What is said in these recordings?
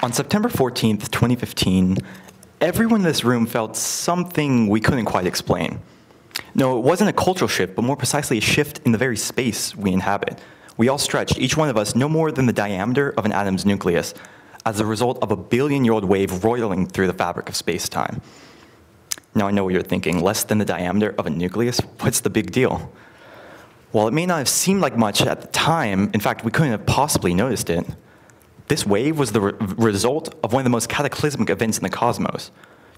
On September 14th, 2015, everyone in this room felt something we couldn't quite explain. No, it wasn't a cultural shift, but more precisely a shift in the very space we inhabit. We all stretched, each one of us no more than the diameter of an atom's nucleus, as a result of a billion-year-old wave roiling through the fabric of space-time. Now I know what you're thinking, less than the diameter of a nucleus? What's the big deal? While it may not have seemed like much at the time, in fact, we couldn't have possibly noticed it, this wave was the result of one of the most cataclysmic events in the cosmos.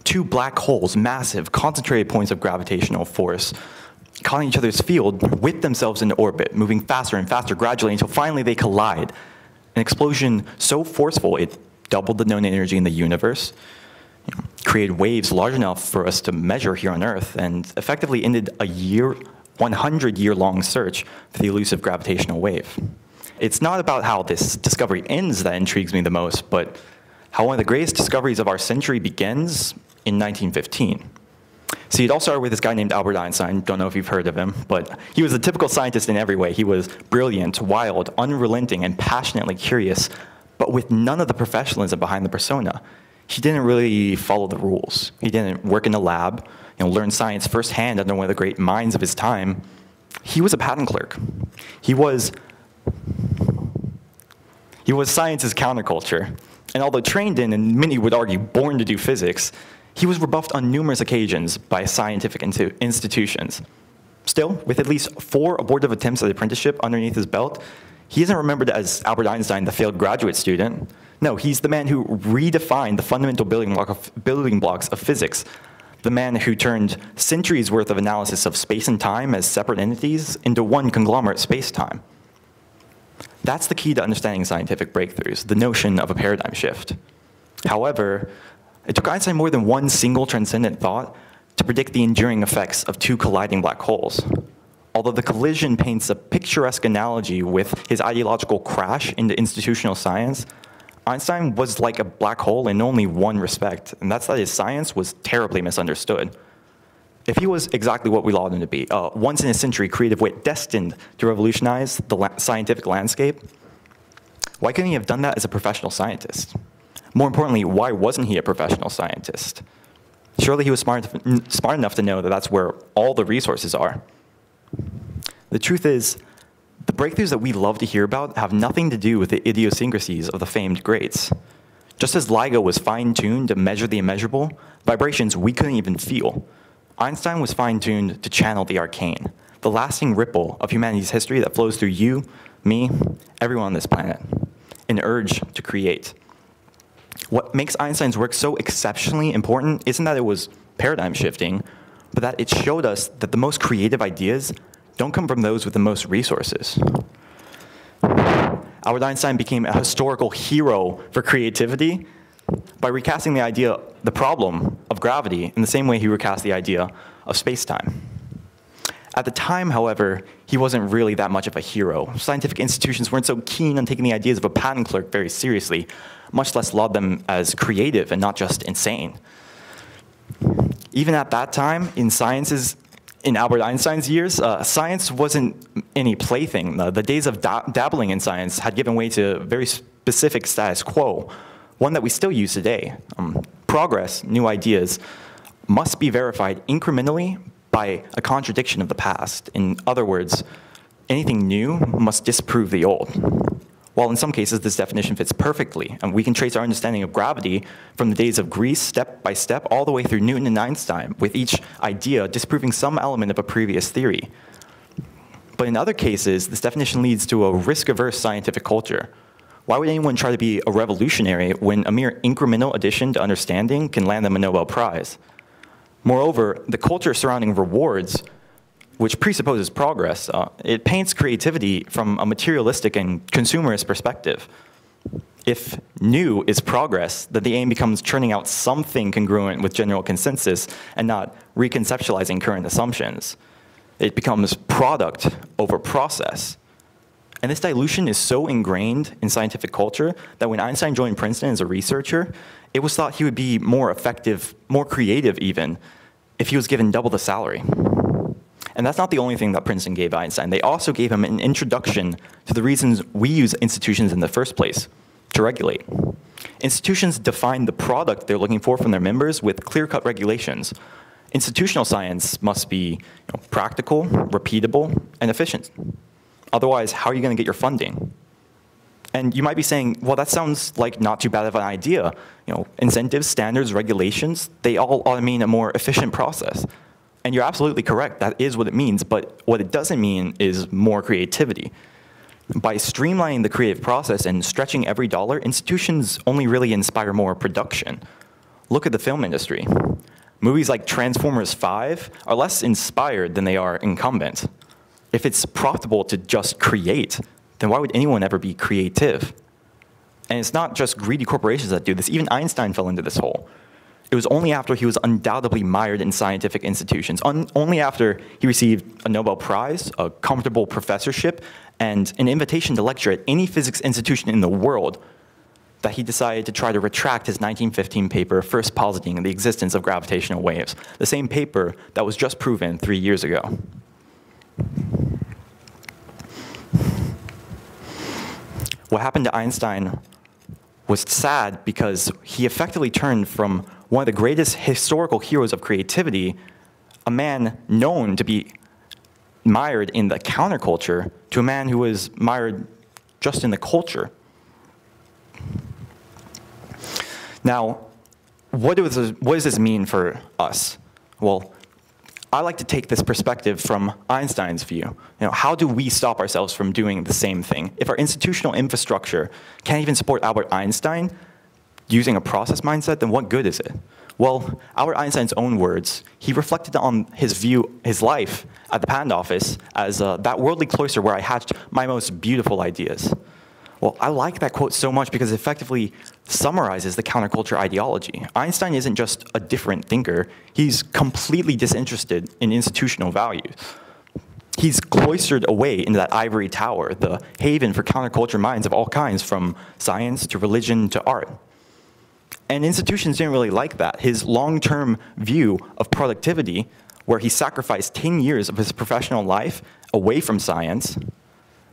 Two black holes, massive, concentrated points of gravitational force, caught in each other's field, whipped themselves into orbit, moving faster and faster gradually until finally they collide. An explosion so forceful it doubled the known energy in the universe, created waves large enough for us to measure here on Earth, and effectively ended a 100-year-long search for the elusive gravitational wave. It's not about how this discovery ends that intrigues me the most, but how one of the greatest discoveries of our century begins in 1915. See, it all started with this guy named Albert Einstein. Don't know if you've heard of him, but he was a typical scientist in every way. He was brilliant, wild, unrelenting, and passionately curious, but with none of the professionalism behind the persona. He didn't really follow the rules. He didn't work in a lab, learn science firsthand under one of the great minds of his time. He was a patent clerk. He was science's counterculture. And although trained in, and many would argue born to do physics, he was rebuffed on numerous occasions by scientific institutions. Still, with at least 4 abortive attempts at apprenticeship underneath his belt, he isn't remembered as Albert Einstein, the failed graduate student. No, he's the man who redefined the fundamental building blocks of physics, the man who turned centuries' worth of analysis of space and time as separate entities into one conglomerate space-time. That's the key to understanding scientific breakthroughs, the notion of a paradigm shift. However, it took Einstein more than one single transcendent thought to predict the enduring effects of 2 colliding black holes. Although the collision paints a picturesque analogy with his ideological crash into institutional science, Einstein was like a black hole in only one respect, and that's that his science was terribly misunderstood. If he was exactly what we lauded him to be, a once-in-a-century creative wit destined to revolutionize the scientific landscape, why couldn't he have done that as a professional scientist? More importantly, why wasn't he a professional scientist? Surely he was smart enough to know that that's where all the resources are. The truth is, the breakthroughs that we love to hear about have nothing to do with the idiosyncrasies of the famed greats. Just as LIGO was fine-tuned to measure the immeasurable, vibrations we couldn't even feel, Einstein was fine-tuned to channel the arcane, the lasting ripple of humanity's history that flows through you, me, everyone on this planet, an urge to create. What makes Einstein's work so exceptionally important isn't that it was paradigm shifting, but that it showed us that the most creative ideas don't come from those with the most resources. Albert Einstein became a historical hero for creativity by recasting the problem of gravity in the same way he recast the idea of space-time. At the time, however, he wasn't really that much of a hero. Scientific institutions weren't so keen on taking the ideas of a patent clerk very seriously, much less laud them as creative and not just insane. Even at that time, in Albert Einstein's years, science wasn't any plaything. The days of dabbling in science had given way to a very specific status quo, one that we still use today. Progress, new ideas, must be verified incrementally by a contradiction of the past. In other words, anything new must disprove the old. While in some cases this definition fits perfectly, and we can trace our understanding of gravity from the days of Greece step by step all the way through Newton and Einstein, with each idea disproving some element of a previous theory. But in other cases, this definition leads to a risk-averse scientific culture. Why would anyone try to be a revolutionary when a mere incremental addition to understanding can land them a Nobel Prize? Moreover, the culture surrounding rewards, which presupposes progress, it paints creativity from a materialistic and consumerist perspective. If new is progress, then the aim becomes churning out something congruent with general consensus and not reconceptualizing current assumptions. It becomes product over process. And this dilution is so ingrained in scientific culture that when Einstein joined Princeton as a researcher, it was thought he would be more effective, more creative even, if he was given double the salary. And that's not the only thing that Princeton gave Einstein. They also gave him an introduction to the reasons we use institutions in the first place, to regulate. Institutions define the product they're looking for from their members with clear-cut regulations. Institutional science must be practical, repeatable, and efficient. Otherwise, how are you going to get your funding? And you might be saying, well, that sounds like not too bad of an idea. Incentives, standards, regulations, they all ought to mean a more efficient process. And you're absolutely correct. That is what it means. But what it doesn't mean is more creativity. By streamlining the creative process and stretching every dollar, institutions only really inspire more production. Look at the film industry. Movies like Transformers 5 are less inspired than they are incumbent. If it's profitable to just create, then why would anyone ever be creative? And it's not just greedy corporations that do this. Even Einstein fell into this hole. It was only after he was undoubtedly mired in scientific institutions, only after he received a Nobel Prize, a comfortable professorship, and an invitation to lecture at any physics institution in the world, that he decided to try to retract his 1915 paper first positing the existence of gravitational waves, the same paper that was just proven 3 years ago. What happened to Einstein was sad because he effectively turned from one of the greatest historical heroes of creativity, a man known to be mired in the counterculture, to a man who was mired just in the culture. Now, what does this mean for us? Well, I like to take this perspective from Einstein's view. How do we stop ourselves from doing the same thing? If our institutional infrastructure can't even support Albert Einstein using a process mindset, then what good is it? Well, Albert Einstein's own words, he reflected on his life at the patent office as that worldly cloister where I hatched my most beautiful ideas. Well, I like that quote so much because it effectively summarizes the counterculture ideology. Einstein isn't just a different thinker. He's completely disinterested in institutional values. He's cloistered away into that ivory tower, the haven for counterculture minds of all kinds, from science to religion to art. And institutions didn't really like that. His long-term view of productivity, where he sacrificed 10 years of his professional life away from science,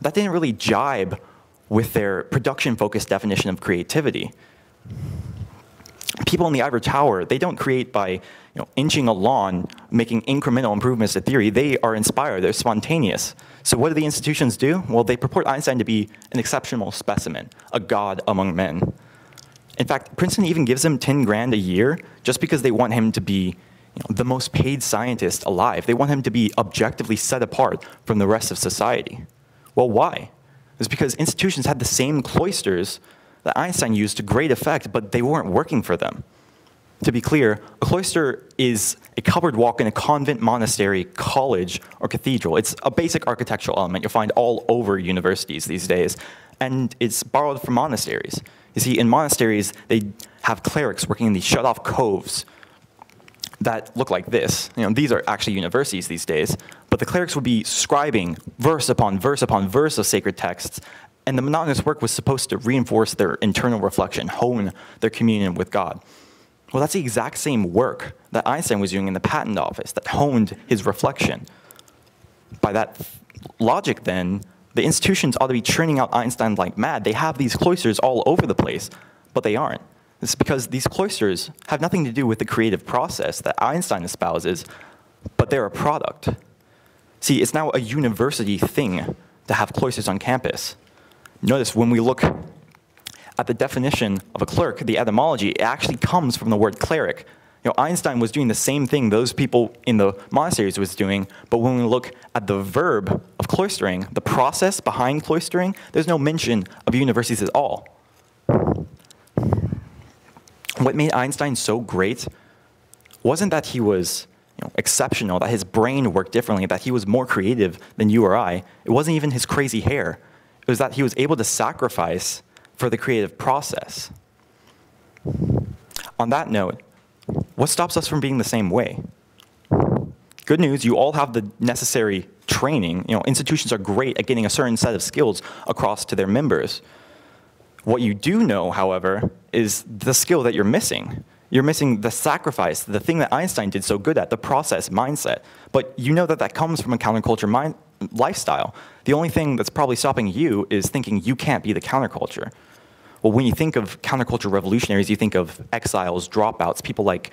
that didn't really jibe with their production-focused definition of creativity. People in the ivory tower, they don't create by inching a lawn, making incremental improvements to theory. They are inspired, they're spontaneous. So what do the institutions do? Well, they purport Einstein to be an exceptional specimen, a god among men. In fact, Princeton even gives him 10 grand a year just because they want him to be the most paid scientist alive. They want him to be objectively set apart from the rest of society. Well, why? It's because institutions had the same cloisters that Einstein used to great effect, but they weren't working for them. To be clear, a cloister is a covered walk in a convent, monastery, college, or cathedral. It's a basic architectural element you'll find all over universities these days, and it's borrowed from monasteries. You see, in monasteries, they have clerics working in these shut-off coves that look like this. These are actually universities these days, but the clerics would be scribing verse upon verse upon verse of sacred texts, and the monotonous work was supposed to reinforce their internal reflection, hone their communion with God. Well, that's the exact same work that Einstein was doing in the patent office that honed his reflection. By that logic, then, the institutions ought to be churning out Einstein like mad. They have these cloisters all over the place, but they aren't. It's because these cloisters have nothing to do with the creative process that Einstein espouses, but they're a product. See, it's now a university thing to have cloisters on campus. Notice when we look at the definition of a clerk, the etymology, it actually comes from the word cleric. Einstein was doing the same thing those people in the monasteries was doing, but when we look at the verb of cloistering, the process behind cloistering, there's no mention of universities at all. What made Einstein so great wasn't that he was exceptional, that his brain worked differently, that he was more creative than you or I. It wasn't even his crazy hair. It was that he was able to sacrifice for the creative process. On that note, what stops us from being the same way? Good news, you all have the necessary training. Institutions are great at getting a certain set of skills across to their members. What you do know, however, is the skill that you're missing. You're missing the sacrifice, the thing that Einstein did so good at, the process mindset. But you know that that comes from a counterculture lifestyle. The only thing that's probably stopping you is thinking you can't be the counterculture. Well, when you think of counterculture revolutionaries, you think of exiles, dropouts, people like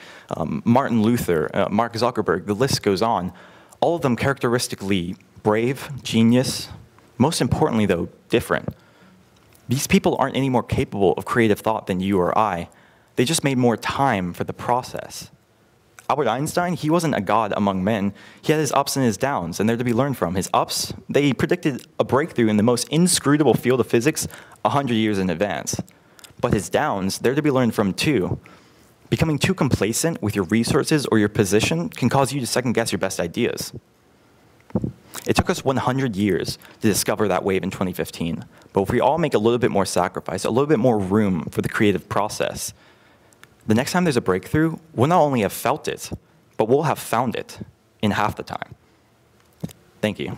Martin Luther, Mark Zuckerberg, the list goes on. All of them characteristically brave, genius, most importantly, though, different. These people aren't any more capable of creative thought than you or I. They just made more time for the process. Albert Einstein, he wasn't a god among men. He had his ups and his downs, and they're to be learned from. His ups, they predicted a breakthrough in the most inscrutable field of physics 100 years in advance. But his downs, they're to be learned from too. Becoming too complacent with your resources or your position can cause you to second-guess your best ideas. It took us 100 years to discover that wave in 2015. But if we all make a little bit more sacrifice, a little bit more room for the creative process, the next time there's a breakthrough, we'll not only have felt it, but we'll have found it in half the time. Thank you.